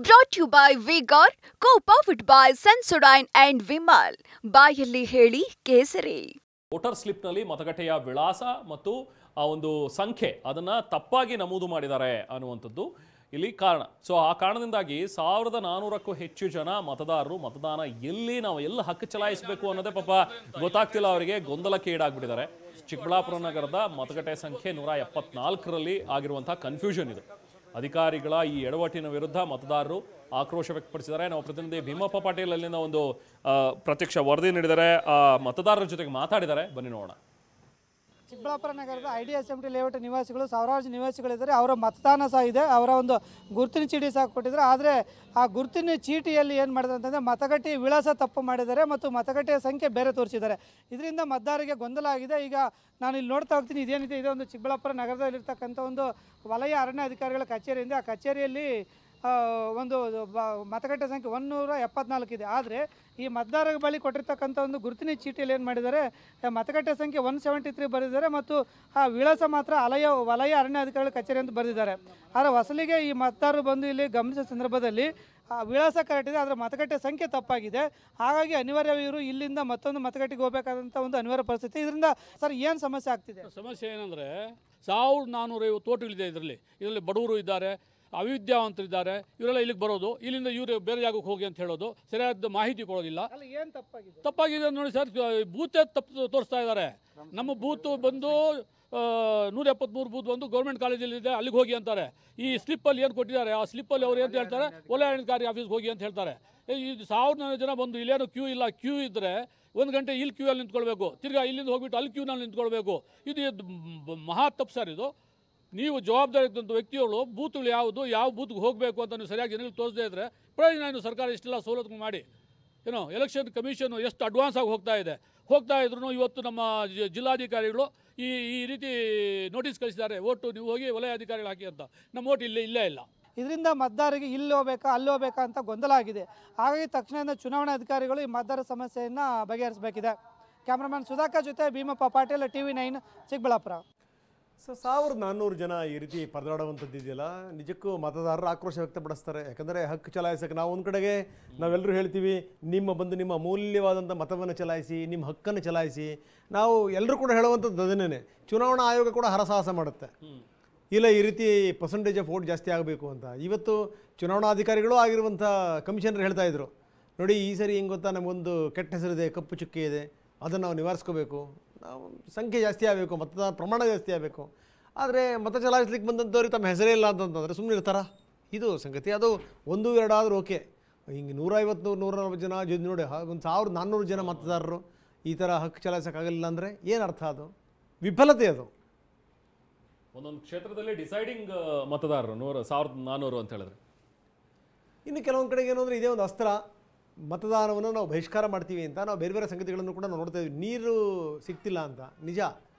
Brought to you by Vigor, co-powered by Sensodyne and Vimal. ಬಾಯಲ್ಲಿ ಹೇಳಿ ಕೇಸರಿ. Voter ಸ್ಲಿಪ್ನಲ್ಲಿ ಮತಗಟ್ಟೆಯ ವಿಳಾಸ ಮತ್ತು ಆ ಒಂದು ಸಂಖ್ಯೆ ಅದನ್ನು ತಪ್ಪಾಗಿ ನಮೂದು ಮಾಡಿದ್ದಾರೆ ಅನ್ನುವಂಥದ್ದು ಇಲ್ಲಿ ಕಾರಣ. ಸೊ ಆ ಕಾರಣದಿಂದಾಗಿ 1400ಕ್ಕೂ ಹೆಚ್ಚು ಜನ ಮತದಾರರು ಮತದಾನ ನಾವು ಎಲ್ಲಿ ಹಕ್ಕು ಚಲಾಯಿಸಬೇಕು ಅನ್ನೋದೇ ಪಾಪ ಗೊತ್ತಾಗ್ತಿಲ್ಲ, ಅವರಿಗೆ ಗೊಂದಲಕ್ಕೆ ಈಡಾಗ್ಬಿಟ್ಟಿದ್ದಾರೆ. ಚಿಕ್ಕಬಳ್ಳಾಪುರ ನಗರದ ಮತಗಟ್ಟೆ ಸಂಖ್ಯೆ 174ರಲ್ಲಿ ಆಗಿರುವಂತಹ ಕನ್ಫ್ಯೂಷನ್ ಇದು. ಅಧಿಕಾರಿಗಳ ಈ ಎಡವಟ್ಟಿನ ವಿರುದ್ಧ ಮತದಾರರು ಆಕ್ರೋಶ ವ್ಯಕ್ತಪಡಿಸಿದ್ದಾರೆ. ನಾವು ಪ್ರತಿನಿಧಿ ಭೀಮಪ್ಪ ಪಾಟೀಲ್ ಅಲ್ಲಿಂದ ಒಂದು ಪ್ರತ್ಯಕ್ಷ ವರದಿ ನೀಡಿದ್ದಾರೆ, ಮತದಾರರ ಜೊತೆಗೆ ಮಾತಾಡಿದ್ದಾರೆ, ಬನ್ನಿ ನೋಡೋಣ. ಚಿಕ್ಕಬಳ್ಳಾಪುರ ನಗರದ IDSMT ಲೇಔಟ್ ನಿವಾಸಿಗಳು ಸಾವಿರಾರು ನಿವಾಸಿಗಳಿದ್ದಾರೆ. ಅವರ ಮತದಾನ ಸಹ ಇದೆ, ಅವರ ಒಂದು ಗುರುತಿನ ಚೀಟಿ ಸಹ ಕೊಟ್ಟಿದ್ದಾರೆ. ಆದರೆ ಆ ಗುರುತಿನ ಚೀಟಿಯಲ್ಲಿ ಏನು ಮಾಡಿದ್ದಾರೆ ಅಂತಂದರೆ ಮತಗಟ್ಟೆ ವಿಳಾಸ ತಪ್ಪು ಮಾಡಿದ್ದಾರೆ ಮತ್ತು ಮತಗಟ್ಟೆಯ ಸಂಖ್ಯೆ ಬೇರೆ ತೋರಿಸಿದ್ದಾರೆ. ಇದರಿಂದ ಮತದಾರರಿಗೆ ಗೊಂದಲ ಆಗಿದೆ. ಈಗ ನಾನು ಇಲ್ಲಿ ನೋಡ್ತಾ ಹೋಗ್ತೀನಿ, ಇದೇನಿದೆ ಇದು ಒಂದು ಚಿಕ್ಕಬಳ್ಳಾಪುರ ನಗರದಲ್ಲಿರ್ತಕ್ಕಂಥ ಒಂದು ವಲಯ ಅರಣ್ಯ ಅಧಿಕಾರಿಗಳ ಕಚೇರಿಯಿಂದ. ಆ ಕಚೇರಿಯಲ್ಲಿ ಒಂದು ಮತಗಟ್ಟೆ ಸಂಖ್ಯೆ 174 ಇದೆ. ಆದರೆ ಈ ಮತದಾರರ ಬಳಿ ಕೊಟ್ಟಿರ್ತಕ್ಕಂಥ ಒಂದು ಗುರುತಿನ ಚೀಟಿಯಲ್ಲಿ ಏನು ಮಾಡಿದ್ದಾರೆ, ಮತಗಟ್ಟೆ ಸಂಖ್ಯೆ 173 ಬರೆದಿದ್ದಾರೆ ಮತ್ತು ಆ ವಿಳಾಸ ಮಾತ್ರ ವಲಯ ಅರಣ್ಯ ಅಧಿಕಾರಿಗಳ ಕಚೇರಿ ಅಂತ ಬರೆದಿದ್ದಾರೆ. ಆದರೆ ಅಸಲಿಗೆ ಈ ಮತದಾರರು ಬಂದು ಇಲ್ಲಿ ಗಮನಿಸಿದ ಸಂದರ್ಭದಲ್ಲಿ ಆ ವಿಳಾಸ ಕರೆಕ್ಟ್ ಇದೆ, ಆದರೆ ಮತಗಟ್ಟೆ ಸಂಖ್ಯೆ ತಪ್ಪಾಗಿದೆ. ಹಾಗಾಗಿ ಅನಿವಾರ್ಯ ಇವರು ಇಲ್ಲಿಂದ ಮತ್ತೊಂದು ಮತಗಟ್ಟೆಗೆ ಹೋಗಬೇಕಾದಂಥ ಒಂದು ಅನಿವಾರ್ಯ ಪರಿಸ್ಥಿತಿ. ಇದರಿಂದ ಸರ್ ಏನು ಸಮಸ್ಯೆ ಆಗ್ತಿದೆ? ಸಮಸ್ಯೆ ಏನಂದರೆ 1450 ತೋಟಗಳಿದೆ. ಇದರಲ್ಲಿ ಬಡವರು ಇದ್ದಾರೆ, ಅವಿದ್ಯಾವಂತರಿದ್ದಾರೆ. ಇವರೆಲ್ಲ ಇಲ್ಲಿಗೆ ಬರೋದು, ಇಲ್ಲಿಂದ ಇವರು ಬೇರೆ ಜಾಗಕ್ಕೆ ಹೋಗಿ ಅಂತ ಹೇಳೋದು, ಸರಿಯಾದ ಮಾಹಿತಿ ಕೊಡೋದಿಲ್ಲ. ಏನು ತಪ್ಪಾಗಿದೆ ನೋಡಿ ಸರ್, ಬೂತೇ ತಪ್ಪು ತೋರಿಸ್ತಾ ಇದ್ದಾರೆ. ನಮ್ಮ ಬೂತು ಬಂದು 173 ಬೂತ್ ಬಂದು ಗೌರ್ಮೆಂಟ್ ಕಾಲೇಜಲ್ಲಿದೆ, ಅಲ್ಲಿಗೆ ಹೋಗಿ ಅಂತಾರೆ. ಈ ಸ್ಲಿಪ್ಪಲ್ಲಿ ಏನು ಕೊಟ್ಟಿದ್ದಾರೆ, ಆ ಸ್ಲಿಪ್ಪಲ್ಲಿ ಅವ್ರು ಏನು ಹೇಳ್ತಾರೆ, ವಲಯ ಅಧಿಕಾರಿ ಆಫೀಸ್ಗೆ ಹೋಗಿ ಅಂತ ಹೇಳ್ತಾರೆ. ಈ 1400 ಜನ ಬಂದು ಇಲ್ಲೇನು ಕ್ಯೂ ಇಲ್ಲ, ಕ್ಯೂ ಇದ್ದರೆ 1 ಗಂಟೆ ಇಲ್ಲಿ ಕ್ಯೂ ಅಲ್ಲಿ ನಿಂತ್ಕೊಳ್ಬೇಕು, ತಿರ್ಗಾ ಇಲ್ಲಿಂದ ಹೋಗ್ಬಿಟ್ಟು ಅಲ್ಲಿ ಕ್ಯೂನಲ್ಲಿ ನಿಂತ್ಕೊಳ್ಬೇಕು. ಇದು ಮಹಾ ತಪ್ಪು ಸರ್. ಇದು ನೀವು ಜವಾಬ್ದಾರಿ ಇದ್ದಂಥ ವ್ಯಕ್ತಿಗಳು ಬೂತ್ಗಳು ಯಾವ ಬೂತ್ಗೆ ಹೋಗಬೇಕು ಅಂತ ನೀವು ಸರಿಯಾಗಿ ಜನರಿಗೆ ತೋರಿಸದೇ ಇದ್ದರೆ ಪ್ರಯೋಜನ ಏನು? ಸರ್ಕಾರ ಇಷ್ಟೆಲ್ಲ ಸವಲತ್ತು ಮಾಡಿ ಎಲೆಕ್ಷನ್ ಕಮಿಷನ್ ಎಷ್ಟು ಅಡ್ವಾನ್ಸ್ ಆಗಿ ಹೋಗ್ತಾ ಇದ್ರು ಇವತ್ತು ನಮ್ಮ ಜಿಲ್ಲಾಧಿಕಾರಿಗಳು ಈ ರೀತಿ ನೋಟಿಸ್ ಕಳಿಸಿದ್ದಾರೆ, ಓಟು ನೀವು ಹೋಗಿ ವಲಯ ಅಧಿಕಾರಿಗಳು ಹಾಕಿ ಅಂತ. ನಮ್ಮ ಓಟ್ ಇಲ್ಲೇ ಇಲ್ಲ. ಇದರಿಂದ ಮತದಾರರಿಗೆ ಇಲ್ಲಿ ಹೋಗ್ಬೇಕಾ ಅಲ್ಲಿ ಹೋಗ್ಬೇಕಾ ಅಂತ ಗೊಂದಲ ಆಗಿದೆ. ಹಾಗಾಗಿ ತಕ್ಷಣದಿಂದ ಚುನಾವಣಾ ಅಧಿಕಾರಿಗಳು ಈ ಮತದಾರ ಸಮಸ್ಯೆಯನ್ನು ಬಗೆಹರಿಸಬೇಕಿದೆ. ಕ್ಯಾಮ್ರಾಮನ್ ಸುಧಾಕರ್ ಜೊತೆ ಭೀಮಪ್ಪ ಪಾಟೀಲ್, TV9 ಚಿಕ್ಕಬಳ್ಳಾಪುರ. ಸೊ 1400 ಜನ ಈ ರೀತಿ ಪರದಾಡುವಂಥದ್ದು ಇದೆಯಲ್ಲ, ನಿಜಕ್ಕೂ ಮತದಾರರು ಆಕ್ರೋಶ ವ್ಯಕ್ತಪಡಿಸ್ತಾರೆ. ಯಾಕಂದರೆ ಹಕ್ಕು ಚಲಾಯಿಸೋಕ್ಕೆ ನಾವು ಒಂದು ಕಡೆಗೆ ನಾವೆಲ್ಲರೂ ಹೇಳ್ತೀವಿ, ನಿಮ್ಮ ಅಮೂಲ್ಯವಾದಂಥ ಮತವನ್ನು ಚಲಾಯಿಸಿ, ನಿಮ್ಮ ಹಕ್ಕನ್ನು ಚಲಾಯಿಸಿ. ನಾವು ಎಲ್ಲರೂ ಕೂಡ ಹೇಳುವಂಥದ್ದು ಅದನ್ನೇ. ಚುನಾವಣಾ ಆಯೋಗ ಕೂಡ ಹರಸಾಹಸ ಮಾಡುತ್ತೆ, ಇಲ್ಲ ಈ ರೀತಿ ಪರ್ಸೆಂಟೇಜ್ ಆಫ್ ವೋಟ್ ಜಾಸ್ತಿ ಆಗಬೇಕು ಅಂತ. ಇವತ್ತು ಚುನಾವಣಾಧಿಕಾರಿಗಳು ಆಗಿರುವಂಥ ಕಮಿಷನರ್ ಹೇಳ್ತಾ ಇದ್ರು, ನೋಡಿ ಈ ಸರಿ ಹೆಂಗೆ ಗೊತ್ತಾ, ನಮಗೊಂದು ಕೆಟ್ಟ ಹೆಸರಿದೆ, ಕಪ್ಪು ಚುಕ್ಕೆ ಇದೆ, ಅದನ್ನು ನಾವು ನಿವಾರಿಸ್ಕೋಬೇಕು, ನಾವು ಸಂಖ್ಯೆ ಜಾಸ್ತಿ ಆಗಬೇಕು, ಮತದಾನ ಪ್ರಮಾಣ ಜಾಸ್ತಿ ಆಗಬೇಕು. ಆದರೆ ಮತ ಚಲಾಯಿಸ್ಲಿಕ್ಕೆ ಬಂದಂಥವ್ರಿಗೆ ತಮ್ಮ ಹೆಸರೇ ಇಲ್ಲ ಅಂತಂತಂದರೆ ಸುಮ್ಮನೆ ಇರ್ತಾರ? ಇದು ಸಂಗತಿ. ಅದು 1-2 ಆದರೂ ಓಕೆ. ಹಿಂಗೆ 150-140 ಜನ ನೋಡಿ, ಒಂದು 1400 ಜನ ಮತದಾರರು ಈ ಥರ ಹಕ್ಕು ಚಲಾಯಿಸೋಕ್ಕಾಗಲಿಲ್ಲ ಅಂದರೆ ಏನು ಅರ್ಥ? ಅದು ವಿಫಲತೆ. ಅದು ಒಂದೊಂದು ಕ್ಷೇತ್ರದಲ್ಲಿ ಡಿಸೈಡಿಂಗ್ ಮತದಾರರು 1400 ಅಂತ ಹೇಳಿದ್ರೆ. ಇನ್ನು ಕೆಲವೊಂದು ಕಡೆಗೆ ಏನು ಅಂದರೆ ಇದೇ ಒಂದು ಅಸ್ತ್ರ, ಮತದಾನವನ್ನು ನಾವು ಬಹಿಷ್ಕಾರ ಮಾಡ್ತೀವಿ ಅಂತ ನಾವು ಬೇರೆ ಬೇರೆ ಸಂಗತಿಗಳನ್ನು ಕೂಡ ನಾವು ನೋಡ್ತಾ ಇದ್ದೀವಿ. ನೀರು ಸಿಗ್ತಿಲ್ಲ ಅಂತ ನಿಜ,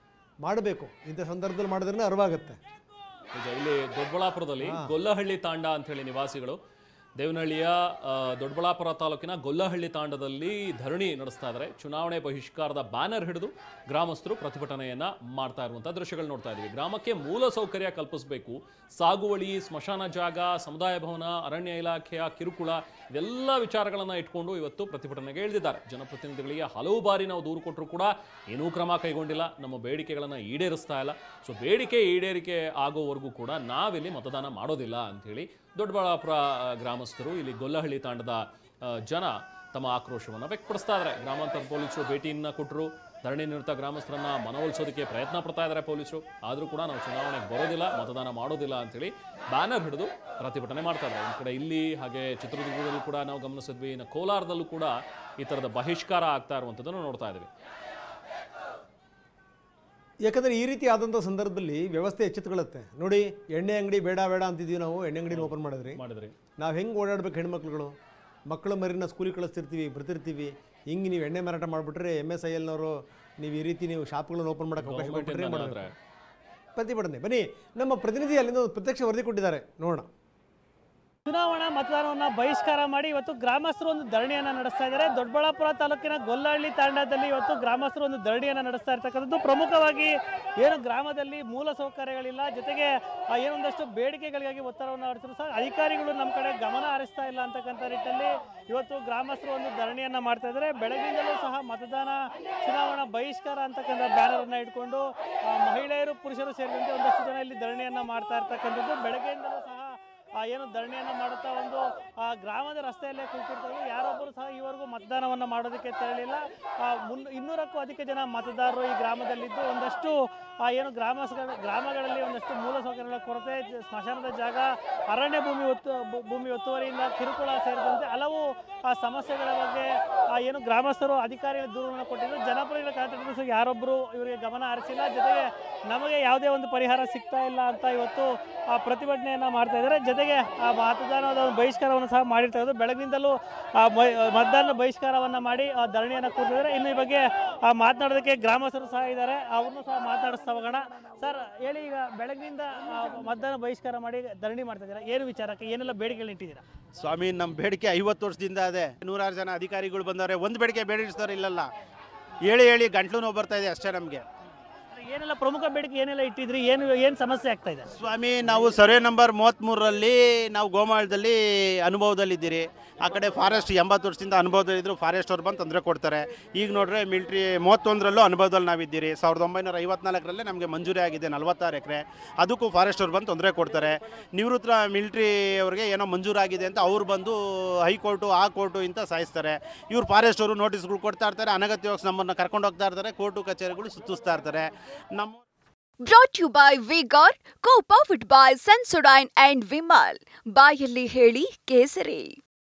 ಮಾಡಬೇಕು, ಇಂಥ ಸಂದರ್ಭದಲ್ಲಿ ಮಾಡಿದ್ರೆ ಅರಿವಾಗುತ್ತೆ. ಇಲ್ಲಿ ದೊಡ್ಡಬಳ್ಳಾಪುರದಲ್ಲಿ ಗೊಲ್ಲಹಳ್ಳಿ ತಾಂಡ ಅಂತ ಹೇಳಿ ನಿವಾಸಿಗಳು ದೇವನಹಳ್ಳಿಯ ದೊಡ್ಡಬಳ್ಳಾಪುರ ತಾಲೂಕಿನ ಗೊಲ್ಲಹಳ್ಳಿ ತಾಂಡದಲ್ಲಿ ಧರಣಿ ನಡೆಸ್ತಾ ಇದ್ದಾರೆ. ಚುನಾವಣೆ ಬಹಿಷ್ಕಾರದ ಬ್ಯಾನರ್ ಹಿಡಿದು ಗ್ರಾಮಸ್ಥರು ಪ್ರತಿಭಟನೆಯನ್ನ ಮಾಡ್ತಾ ಇರುವಂತಹ ದೃಶ್ಯಗಳು ನೋಡ್ತಾ ಇದ್ದೀವಿ. ಗ್ರಾಮಕ್ಕೆ ಮೂಲ ಸೌಕರ್ಯ ಕಲ್ಪಿಸಬೇಕು, ಸಾಗುವಳಿ, ಸ್ಮಶಾನ ಜಾಗ, ಸಮುದಾಯ ಭವನ, ಅರಣ್ಯ ಇಲಾಖೆಯ ಕಿರುಕುಳ, ಇವೆಲ್ಲ ವಿಚಾರಗಳನ್ನು ಇಟ್ಕೊಂಡು ಇವತ್ತು ಪ್ರತಿಭಟನೆಗೆ ಇಳಿದಿದ್ದಾರೆ. ಜನಪ್ರತಿನಿಧಿಗಳಿಗೆ ಹಲವು ಬಾರಿ ನಾವು ದೂರು ಕೊಟ್ಟರು ಕೂಡ ಏನೂ ಕ್ರಮ ಕೈಗೊಂಡಿಲ್ಲ, ನಮ್ಮ ಬೇಡಿಕೆಗಳನ್ನು ಈಡೇರಿಸ್ತಾ ಇಲ್ಲ. ಸೊ ಬೇಡಿಕೆ ಈಡೇರಿಕೆ ಆಗೋವರೆಗೂ ಕೂಡ ನಾವಿಲ್ಲಿ ಮತದಾನ ಮಾಡೋದಿಲ್ಲ ಅಂಥೇಳಿ ದೊಡ್ಡಬಳ್ಳಾಪುರ ಗ್ರಾಮಸ್ಥರು, ಇಲ್ಲಿ ಗೊಲ್ಲಹಳ್ಳಿ ತಾಂಡದ ಜನ ತಮ್ಮ ಆಕ್ರೋಶವನ್ನು ವ್ಯಕ್ತಪಡಿಸ್ತಾ ಇದ್ದಾರೆ. ಗ್ರಾಮಾಂತರ ಪೊಲೀಸರು ಭೇಟಿಯನ್ನು ಕೊಟ್ಟರು, ಧರಣಿ ನಿರತ ಗ್ರಾಮಸ್ಥರನ್ನ ಮನವೊಲಿಸೋದಕ್ಕೆ ಪ್ರಯತ್ನ ಪಡ್ತಾ ಇದ್ದಾರೆ ಪೊಲೀಸರು. ಆದರೂ ಕೂಡ ನಾವು ಚುನಾವಣೆಗೆ ಬರೋದಿಲ್ಲ, ಮತದಾನ ಮಾಡೋದಿಲ್ಲ ಅಂಥೇಳಿ ಬ್ಯಾನರ್ ಹಿಡಿದು ಪ್ರತಿಭಟನೆ ಮಾಡ್ತಾ ಇದ್ದಾರೆ. ಒಂದು ಕಡೆ ಇಲ್ಲಿ, ಹಾಗೆ ಚಿತ್ರದುರ್ಗದಲ್ಲೂ ಕೂಡ ನಾವು ಗಮನಿಸಿದ್ವಿ, ಇನ್ನು ಕೋಲಾರದಲ್ಲೂ ಕೂಡ ಈ ಥರದ ಬಹಿಷ್ಕಾರ ಆಗ್ತಾ ಇರುವಂಥದ್ದನ್ನು ನೋಡ್ತಾ ಇದ್ವಿ. ಯಾಕಂದರೆ ಈ ರೀತಿ ಆದಂಥ ಸಂದರ್ಭದಲ್ಲಿ ವ್ಯವಸ್ಥೆ ಎಚ್ಚೆತ್ತುಕೊಳ್ಳುತ್ತೆ. ನೋಡಿ, ಎಣ್ಣೆ ಅಂಗಡಿ ಬೇಡ ಅಂತಿದ್ದೀವಿ, ನಾವು ಎಣ್ಣೆ ಅಂಗಡಿನ ಓಪನ್ ಮಾಡಿದ್ರಿ. ನಾವು ಹೆಂಗೆ ಓಡಾಡ್ಬೇಕು? ಹೆಣ್ಮಕ್ಳುಗಳು ಮಕ್ಕಳು ಮರಿನ ಸ್ಕೂಲಿಗೆ ಕಳಿಸ್ತಿರ್ತೀವಿ, ಬರ್ತಿರ್ತೀವಿ. ಹಿಂಗೆ ನೀವು ಎಣ್ಣೆ ಮಾರಾಟ ಮಾಡಿಬಿಟ್ರೆ MSILನವರು ನೀವು ಈ ರೀತಿ ನೀವು ಶಾಪ್ಗಳನ್ನು ಓಪನ್ ಮಾಡೋಕ್ಕೆ ಅವಕಾಶ ಮಾಡಿಬಿಟ್ರೆ ಪ್ರತಿಭಟನೆ. ಬನ್ನಿ, ನಮ್ಮ ಪ್ರತಿನಿಧಿ ಅಲ್ಲಿಂದ ಪ್ರತ್ಯಕ್ಷ ವರದಿ ಕೊಟ್ಟಿದ್ದಾರೆ, ನೋಡೋಣ. ಚುನಾವಣಾ ಮತದಾನವನ್ನು ಬಹಿಷ್ಕಾರ ಮಾಡಿ ಇವತ್ತು ಗ್ರಾಮಸ್ಥರು ಒಂದು ಧರಣಿಯನ್ನು ನಡೆಸ್ತಾ ಇದ್ದಾರೆ. ದೊಡ್ಡಬಳ್ಳಾಪುರ ತಾಲೂಕಿನ ಗೊಲ್ಲಹಳ್ಳಿ ತಾಂಡಾದಲ್ಲಿ ಇವತ್ತು ಗ್ರಾಮಸ್ಥರು ಒಂದು ಧರಣಿಯನ್ನು ನಡೆಸ್ತಾ ಇರ್ತಕ್ಕಂಥದ್ದು. ಪ್ರಮುಖವಾಗಿ ಏನು ಗ್ರಾಮದಲ್ಲಿ ಮೂಲ ಸೌಕರ್ಯಗಳಿಲ್ಲ, ಜೊತೆಗೆ ಏನೊಂದಷ್ಟು ಬೇಡಿಕೆಗಳಿಗಾಗಿ ಒತ್ತಡವನ್ನು ಹೊರಡಿಸಿದ್ರು ಸಹ ಅಧಿಕಾರಿಗಳು ನಮ್ಮ ಕಡೆ ಗಮನ ಹರಿಸ್ತಾ ಇಲ್ಲ ಅಂತಕ್ಕಂಥ ನಿಟ್ಟಿನಲ್ಲಿ ಇವತ್ತು ಗ್ರಾಮಸ್ಥರು ಒಂದು ಧರಣಿಯನ್ನು ಮಾಡ್ತಾ ಇದ್ದಾರೆ. ಬೆಳಗ್ಗಿಂದಲೂ ಸಹ ಮತದಾನ ಚುನಾವಣಾ ಬಹಿಷ್ಕಾರ ಅಂತಕ್ಕಂಥ ಬ್ಯಾನರನ್ನು ಇಟ್ಕೊಂಡು ಮಹಿಳೆಯರು ಪುರುಷರು ಸೇರಿದಂತೆ ಒಂದಷ್ಟು ಜನ ಇಲ್ಲಿ ಧರಣಿಯನ್ನು ಮಾಡ್ತಾ ಇರ್ತಕ್ಕಂಥದ್ದು. ಬೆಳಗ್ಗೆಯಿಂದಲೂ ಸಹ ಏನು ಧರಣಿಯನ್ನು ಮಾಡುತ್ತಾ ಒಂದು ಗ್ರಾಮದ ರಸ್ತೆಯಲ್ಲೇ ಕೂತಿರ್ತಾರೆ. ಯಾರೊಬ್ಬರು ಸಹ ಈವರೆಗೂ ಮತದಾನವನ್ನು ಮಾಡೋದಕ್ಕೆ ತೆರಳಿಲ್ಲ. 200ಕ್ಕೂ ಅಧಿಕ ಜನ ಮತದಾರರು ಈ ಗ್ರಾಮದಲ್ಲಿದ್ದು ಒಂದಷ್ಟು ಏನು ಗ್ರಾಮಗಳಲ್ಲಿ ಒಂದಷ್ಟು ಮೂಲಸೌಕರ್ಯಗಳ ಕೊರತೆ, ಸ್ಮಶಾನದ ಜಾಗ, ಅರಣ್ಯ ಭೂಮಿ ಒತ್ತುವರಿಯಿಂದ ಕಿರುಕುಳ ಸೇರಿದಂತೆ ಹಲವು ಸಮಸ್ಯೆಗಳ ಬಗ್ಗೆ ಏನು ಗ್ರಾಮಸ್ಥರು ಅಧಿಕಾರಿಗಳ ದೂರನ್ನು ಕೊಟ್ಟಿದ್ದು ಜನಪ್ರತಿನಿಧಿಗಳ ಕಾರ್ಯತಂತ್ರ ಯಾರೊಬ್ಬರು ಇವರಿಗೆ ಗಮನ ಹರಿಸಿಲ್ಲ. ಜೊತೆಗೆ ನಮಗೆ ಯಾವುದೇ ಒಂದು ಪರಿಹಾರ ಸಿಗ್ತಾ ಇಲ್ಲ ಅಂತ ಇವತ್ತು ಪ್ರತಿಭಟನೆಯನ್ನು ಮಾಡ್ತಾ ಇದ್ದಾರೆ. ಜೊತೆಗೆ ಮತದಾನದ ಬಹಿಷ್ಕಾರವನ್ನು ಸಹ ಮಾಡಿರ್ತಾರೆ. ಬೆಳಗಿನಿಂದಲೂ ಮತದಾನ ಬಹಿಷ್ಕಾರವನ್ನು ಮಾಡಿ ಧರಣಿಯನ್ನು ಕೂತಿದ್ದಾರೆ. ಇನ್ನು ಈ ಬಗ್ಗೆ ಮಾತನಾಡೋದಕ್ಕೆ ಗ್ರಾಮಸ್ಥರು ಸಹ ಇದ್ದಾರೆ, ಅವ್ರನ್ನೂ ಸಹ ಮಾತನಾಡಿಸ್ತಾ ಹೋಗೋಣ. ಸರ್ ಹೇಳಿ, ಈಗ ಬೆಳಗ್ಗಿನಿಂದ ಮತದಾನ ಬಹಿಷ್ಕಾರ ಮಾಡಿ ಧರಣಿ ಮಾಡ್ತಾ ಇದ್ದೀರಾ, ಏನು ವಿಚಾರಕ್ಕೆ, ಏನೆಲ್ಲ ಬೇಡಿಕೆಗಳು ಇಟ್ಟಿದ್ದೀರಾ? ಸ್ವಾಮಿ, ನಮ್ಮ ಬೇಡಿಕೆ 50 ವರ್ಷದಿಂದ ಇದೆ. 100 ಜನ ಅಧಿಕಾರಿಗಳು ಬಂದವ್ರೆ, ಒಂದು ಬೇಡಿಕೆ ಬೇಡಿಸ್ತಾರೆ ಇಲ್ಲಲ್ಲ. ಹೇಳಿ ಗಂಟ್ಲು ನೋವು ಬರ್ತಾ ಇದೆ ಅಷ್ಟೇ ನಮಗೆ. ಏನೆಲ್ಲ ಪ್ರಮುಖ ಬೇಡಿಕೆ ಏನೆಲ್ಲ ಇಟ್ಟಿದ್ರಿ, ಏನು ಸಮಸ್ಯೆ ಆಗ್ತಾ ಇದೆ? ಸ್ವಾಮಿ, ನಾವು ಸರ್ವೆ ನಂಬರ್ 33ರಲ್ಲಿ ನಾವು ಗೋಮಾಳದಲ್ಲಿ ಅನುಭವದಲ್ಲಿದ್ದೀರಿ. ಆ ಕಡೆ ಫಾರೆಸ್ಟ್ 80 ವರ್ಷದಿಂದ ಅನುಭವದಲ್ಲಿದ್ದರು. ಫಾರೆಸ್ಟ್ ಅವ್ರು ಬಂದು ತೊಂದರೆ ಕೊಡ್ತಾರೆ. ಈಗ ನೋಡ್ರೆ ಮಿಲ್ಟ್ರಿ 31ರಲ್ಲೂ ಅನುಭವದಲ್ಲಿ ನಾವಿದ್ದೀರಿ. 1954ರಲ್ಲೇ ನಮಗೆ ಮಂಜೂರಿ ಆಗಿದೆ 46 ಎಕರೆ. ಅದಕ್ಕೂ ಫಾರೆಸ್ಟ್ ಅವ್ರು ಬಂದು ತೊಂದರೆ ಕೊಡ್ತಾರೆ. ನಿವೃತ್ತ ಮಿಲ್ಟ್ರಿ ಅವ್ರಿಗೆ ಏನೋ ಮಂಜೂರಾಗಿದೆ ಅಂತ ಅವ್ರು ಬಂದು ಹೈಕೋರ್ಟು ಆ ಕೋರ್ಟು ಇಂತ ಸಾಯಿಸ್ತಾರೆ. ಇವ್ರು ಫಾರೆಸ್ಟ್ ಅವರು ನೋಟಿಸ್ಗಳು ಕೊಡ್ತಾ ಇರ್ತಾರೆ, ಅನಗತ್ಯವಾಗಿ ನಮ್ಮನ್ನು ಕರ್ಕೊಂಡು ಹೋಗ್ತಾ ಇರ್ತಾರೆ, ಕೋರ್ಟು ಕಚೇರಿಗಳು ಸುತ್ತಿಸ್ತಾ ಇರ್ತಾರೆ. Brought to you by Vigor, co-powered by Sensodyne and Vimal. ಬಾಯಲ್ಲಿ ಹೇಳಿ ಕೇಸರಿ.